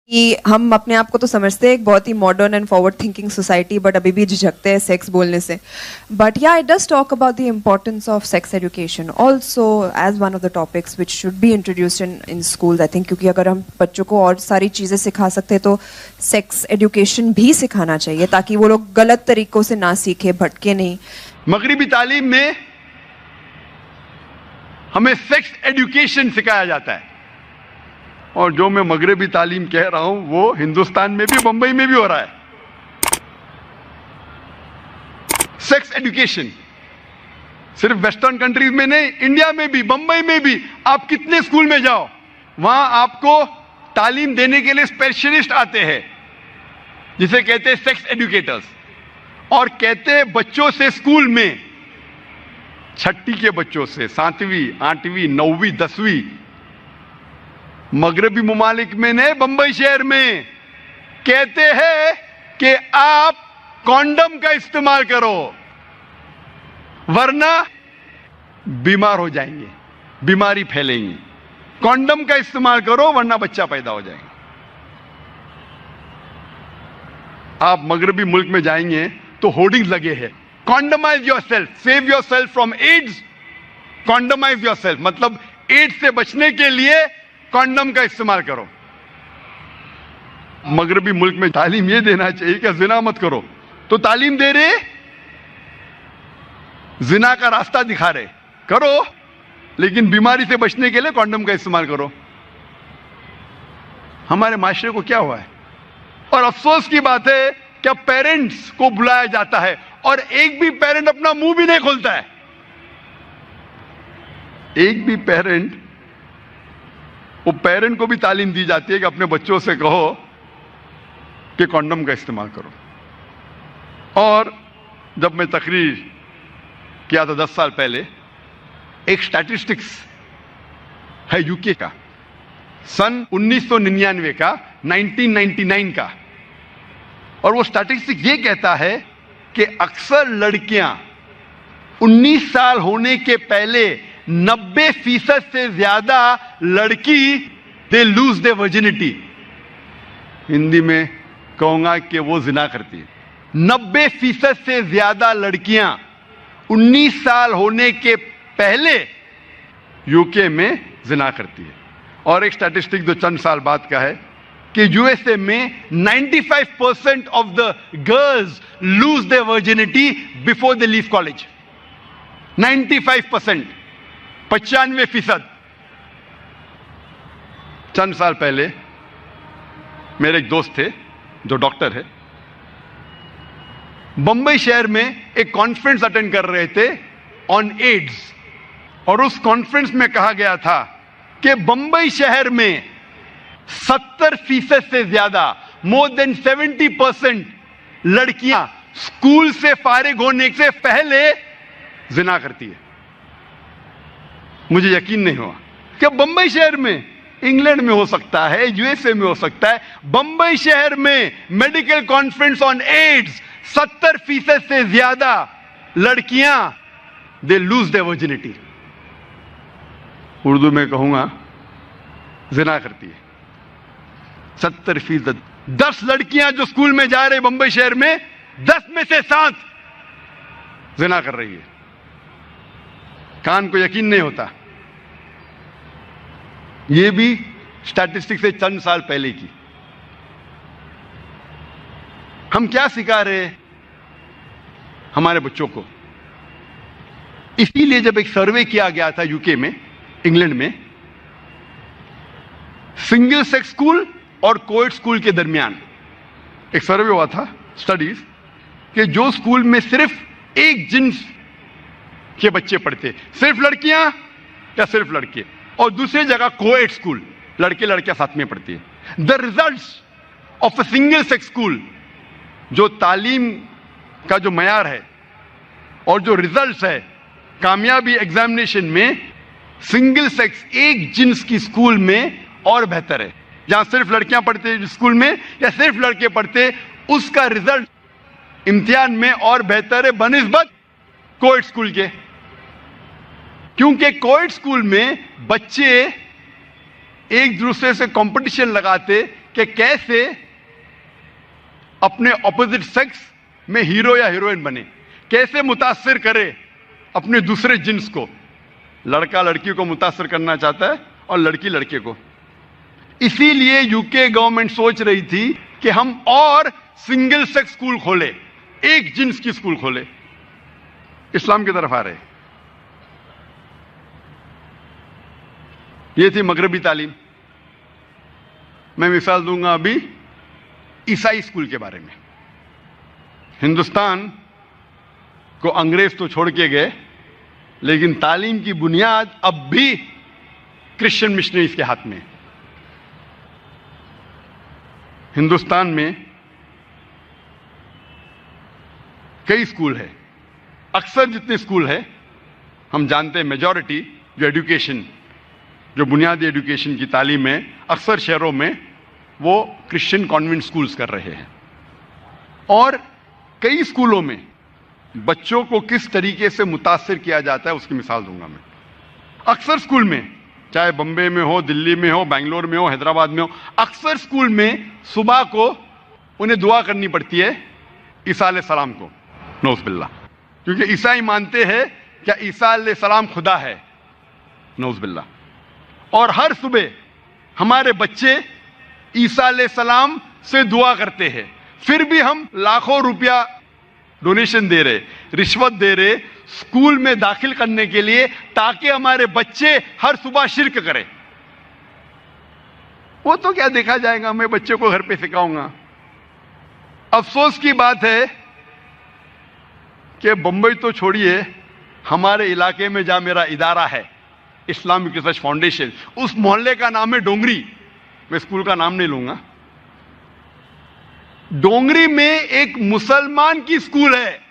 कि हम अपने आप को तो समझते हैं एक बहुत ही modern and forward thinking society, but अभी भी झिझकते हैं सेक्स बोलने से. But ya it does talk about the importance of sex education also as one of the topics which should be introduced in school, I think. क्योंकि अगर हम बच्चों को और सारी चीज़ें सिखा सकते हैं तो सेक्स एजुकेशन भी सिखाना चाहिए ताकि वो लोग गलत तरीकों से ना सीखे, भटके नहीं. मगरिबी तालीम में हमें सेक्स एजुकेशन सिखाया जाता है, और जो मैं मगरिबी तालीम कह रहा हूं वो हिंदुस्तान में भी, बंबई में भी हो रहा है. सेक्स एजुकेशन सिर्फ वेस्टर्न कंट्रीज में नहीं, इंडिया में भी, बंबई में भी. आप कितने स्कूल में जाओ, वहां आपको तालीम देने के लिए स्पेशलिस्ट आते हैं जिसे कहते हैं सेक्स एजुकेटर्स. और कहते हैं बच्चों से, स्कूल में छठी के बच्चों से, 7वीं 8वीं 9वीं 10वीं, मगरबी मुमालिक में नहीं, बंबई शहर में कहते हैं कि आप कॉन्डम का इस्तेमाल करो वरना बीमार हो जाएंगे, बीमारी फैलेंगी. कॉन्डम का इस्तेमाल करो वरना बच्चा पैदा हो जाएगा. आप मगरबी मुल्क में जाएंगे तो होर्डिंग्स लगे हैं, condomise yourself, save yourself from AIDS. Condomise yourself मतलब एड्स से बचने के लिए कॉन्डम का इस्तेमाल करो. मगरबी मुल्क में तालीम यह देना चाहिए कि जिना मत करो, तो तालीम दे रहे, जिना का रास्ता दिखा रहे, करो लेकिन बीमारी से बचने के लिए कॉन्डम का इस्तेमाल करो. हमारे माशरे को क्या हुआ है? और अफसोस की बात है कि पेरेंट्स को बुलाया जाता है और एक भी पेरेंट अपना मुंह भी नहीं खोलता है. एक भी पेरेंट, वो पेरेंट को भी तालीम दी जाती है कि अपने बच्चों से कहो कि कॉन्डम का इस्तेमाल करो. और जब मैं तकरीर किया था 10 साल पहले, एक स्टैटिस्टिक्स है यूके का, सन 1999 का, 1999 का, और वो स्टैटिस्टिक्स ये कहता है कि अक्सर लड़कियां 19 साल होने के पहले 90% से ज्यादा लड़की they lose their virginity. Hindi में कहूंगा कि वो जिना करती है. 90% से ज्यादा लड़कियां 19 साल होने के पहले यूके में जिना करती है. और एक स्टैटिस्टिक जो चंद साल बाद का है कि यूएसए में 95% of the girls lose their virginity before they leave college. 95%, 95%. चंद साल पहले मेरे एक दोस्त थे जो डॉक्टर है, बंबई शहर में एक कॉन्फ्रेंस अटेंड कर रहे थे ऑन एड्स, और उस कॉन्फ्रेंस में कहा गया था कि बंबई शहर में 70% से ज्यादा, मोर देन 70% लड़कियां स्कूल से फारिग होने से पहले जिना करती है. मुझे यकीन नहीं हुआ कि बंबई शहर में, इंग्लैंड में हो सकता है, यूएसए में हो सकता है, बंबई शहर में मेडिकल कॉन्फ्रेंस ऑन एड्स 70% से ज्यादा लड़कियां they lose their virginity, Urdu में कहूंगा जिना करती है. 70%. 10 लड़कियां जो स्कूल में जा रहे बंबई शहर में, 10 में से 7 जिना कर रही है. कान को यकीन नहीं होता. यह भी स्टैटिस्टिक्स से चंद साल पहले की. हम क्या सिखा रहे हैं हमारे बच्चों को? इसीलिए जब एक सर्वे किया गया था यूके में, इंग्लैंड में, सिंगल सेक्स स्कूल और कोएड स्कूल के दरमियान एक सर्वे हुआ था, स्टडीज, कि जो स्कूल में सिर्फ एक जिन्स के बच्चे पढ़ते, सिर्फ लड़कियां या सिर्फ लड़के, और दूसरी जगह कोएड स्कूल, लड़के लड़कियां साथ में पढ़ती है, the results of a single sex school, जो तालीम का जो मयार है और जो रिजल्ट्स है कामयाबी एग्जामिनेशन में, सिंगल सेक्स एक जिन्स की स्कूल में और बेहतर है. जहां सिर्फ लड़कियां पढ़ते स्कूल में या सिर्फ लड़के पढ़ते, उसका रिजल्ट इम्तिहान में और बेहतर है बनिस्बत कोएड स्कूल के. क्योंकि कोएड स्कूल में बच्चे एक दूसरे से कंपटीशन लगाते कि कैसे अपने ऑपोजिट सेक्स में हीरो या हीरोइन बने, कैसे मुतासिर करे अपने दूसरे जिन्स को। लड़का लड़की को मुतासिर करना चाहता है और लड़की लड़के को। इसीलिए यूके गवर्नमेंट सोच रही थी कि हम और सिंगल सेक्स स्कूल खोले, एक जिन्स की स्कूल खोले। इस्लाम की तरफ आ रहे। यह थी मगरबी तालीम। मैं मिसाल दूंगा अभी ईसाई स्कूल के बारे में। हिंदुस्तान को अंग्रेज तो छोड़ के गए, लेकिन तालीम की बुनियाद अब भी क्रिश्चियन मिशनरीज के हाथ में है। हिंदुस्तान में कई स्कूल है। अक्सर जितने स्कूल है, हम जानते हैं मेजॉरिटी जो एजुकेशन, जो बुनियादी एजुकेशन की तालीम है, अक्सर शहरों में वो क्रिश्चियन कॉन्वेंट स्कूल्स कर रहे हैं। और कई स्कूलों में बच्चों को किस तरीके से मुतासिर किया जाता है उसकी मिसाल दूंगा मैं। अक्सर स्कूल में, चाहे बम्बे में हो, दिल्ली में हो, बेंगलोर में हो, हैदराबाद में हो, अक्सर स्कूल में सुबह को उन्हें दुआ करनी पड़ती है ईसा अलैहिस्सलाम को, नौज़ुबिल्लाह, क्योंकि ईसाई मानते हैं क्या ईसा अलैहिस्सलाम खुदा है, नौज़ुबिल्लाह। और हर सुबह हमारे बच्चे ईसा अलैहिस्सलाम से दुआ करते हैं। फिर भी हम लाखों रुपया डोनेशन दे रहे, रिश्वत दे रहे स्कूल में दाखिल करने के लिए, ताकि हमारे बच्चे हर सुबह शिर्क करें। वो तो क्या देखा जाएगा, मैं बच्चे को घर पे सिखाऊंगा। अफसोस की बात है कि बंबई तो छोड़िए, हमारे इलाके में जहां मेरा इदारा है इस्लामिक रिसर्च फाउंडेशन, उस मोहल्ले का नाम है डोंगरी। मैं स्कूल का नाम नहीं लूंगा। डोंगरी में एक मुसलमान की स्कूल है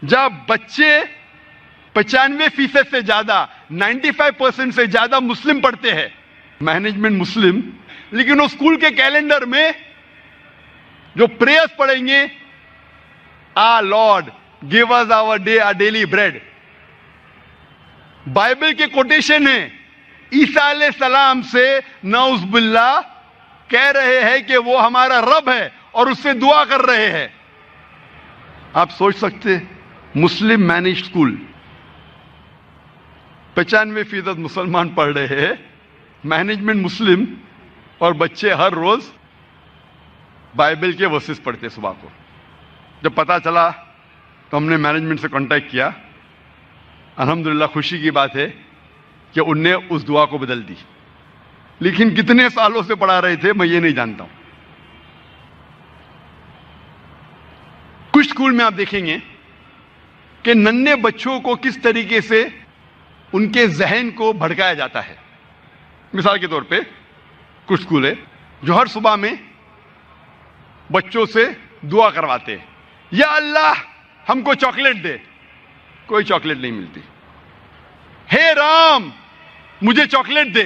जहां बच्चे 95% से ज्यादा, 95% से ज्यादा मुस्लिम पढ़ते हैं, मैनेजमेंट मुस्लिम। लेकिन उस स्कूल के कैलेंडर में जो प्रेयर्स पढ़ेंगे, O Lord give us our day a daily bread, Bible के कोटेशन है। ईसा अलैहिस्सलाम से नऊज़ुबिल्लाह कह रहे हैं कि वो हमारा रब है और उससे दुआ कर रहे हैं। आप सोच सकते, मुस्लिम मैनेज स्कूल, 95% मुसलमान पढ़ रहे हैं, मैनेजमेंट मुस्लिम, और बच्चे हर रोज बाइबल के वर्सेस पढ़ते सुबह को। जब पता चला तो हमने मैनेजमेंट से कांटेक्ट किया। अल्हम्दुलिल्लाह खुशी की बात है कि उनने उस दुआ को बदल दी। लेकिन कितने सालों से पढ़ा रहे थे मैं ये नहीं जानता हूं। कुछ स्कूल में आप देखेंगे कि नन्हे बच्चों को किस तरीके से उनके जहन को भड़काया जाता है। मिसाल के तौर पे कुछ स्कूल है जो हर सुबह में बच्चों से दुआ करवाते हैं, या अल्लाह हमको चॉकलेट दे। कोई चॉकलेट नहीं मिलती। हे राम मुझे चॉकलेट दे,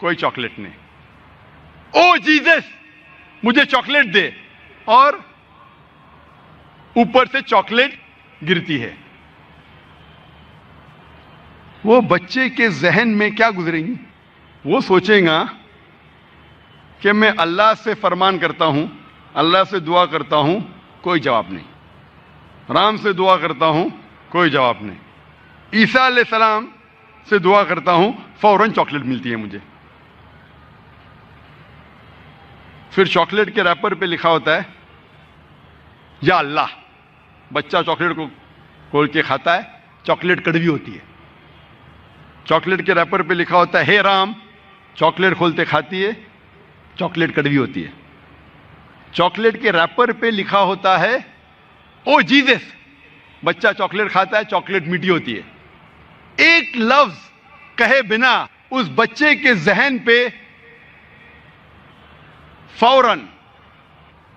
कोई चॉकलेट नहीं। ओ जीसस मुझे चॉकलेट दे, और ऊपर से चॉकलेट गिरती है। वो बच्चे के जहन में क्या गुजरेंगी? वो सोचेगा कि मैं अल्लाह से फरमान करता हूं, अल्लाह से दुआ करता हूं, कोई जवाब नहीं। राम से दुआ करता हूं, कोई जवाब नहीं। ईसा अलैहिस्सलाम से दुआ करता हूं, फौरन चॉकलेट मिलती है मुझे। फिर चॉकलेट के रैपर पे लिखा होता है या अल्लाह। बच्चा चॉकलेट को खोल के खाता है, चॉकलेट कड़वी होती है। चॉकलेट के रैपर पे लिखा होता है हे राम, चॉकलेट खोलते खाती है, चॉकलेट कड़वी होती है। चॉकलेट के रैपर पे लिखा होता है ओ जीसस, बच्चा चॉकलेट खाता है, चॉकलेट मीठी होती है। एक लफ्ज कहे बिना उस बच्चे के जहन पे फौरन,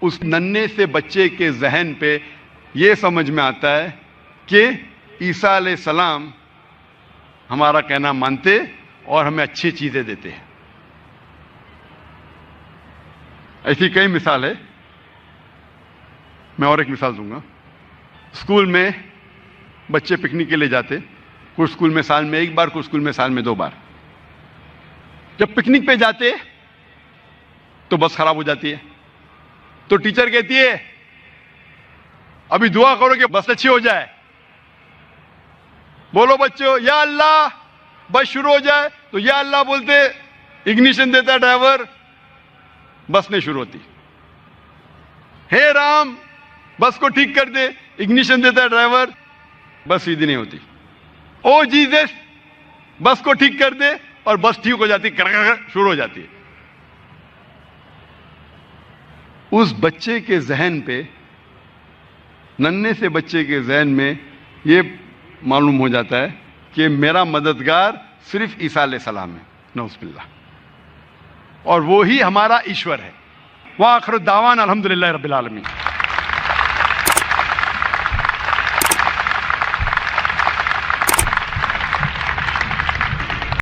उस नन्हे से बच्चे के जहन पे यह समझ में आता है कि ईसा अलैहिस्सलाम हमारा कहना मानते और हमें अच्छी चीजें देते हैं। ऐसी कई मिसाल है। मैं और एक मिसाल दूंगा। स्कूल में बच्चे पिकनिक के लिए जाते, कुछ स्कूल में साल में एक बार, कुछ स्कूल में साल में 2 बार। जब पिकनिक पे जाते तो बस खराब हो जाती है। तो टीचर कहती है अभी दुआ करो कि बस अच्छी हो जाए। बोलो बच्चों या अल्लाह बस शुरू हो जाए, तो या अल्लाह बोलते इग्निशन देता है ड्राइवर, बस नहीं शुरू होती। हे राम बस को ठीक कर दे, इग्निशन देता है ड्राइवर, बस सीधी नहीं होती। ओ जीसस बस को ठीक कर दे, और बस ठीक हो जाती, शुरू हो जाती है। उस बच्चे के जहन पे, नन्हे से बच्चे के जहन में ये मालूम हो जाता है कि मेरा मददगार सिर्फ ईसा अलैहिस्सलाम है, नौज़ुबिल्लाह, और वो ही हमारा ईश्वर है। व आखिर दावाना अल्हम्दुलिल्लाहि रब्बिल आलमीन।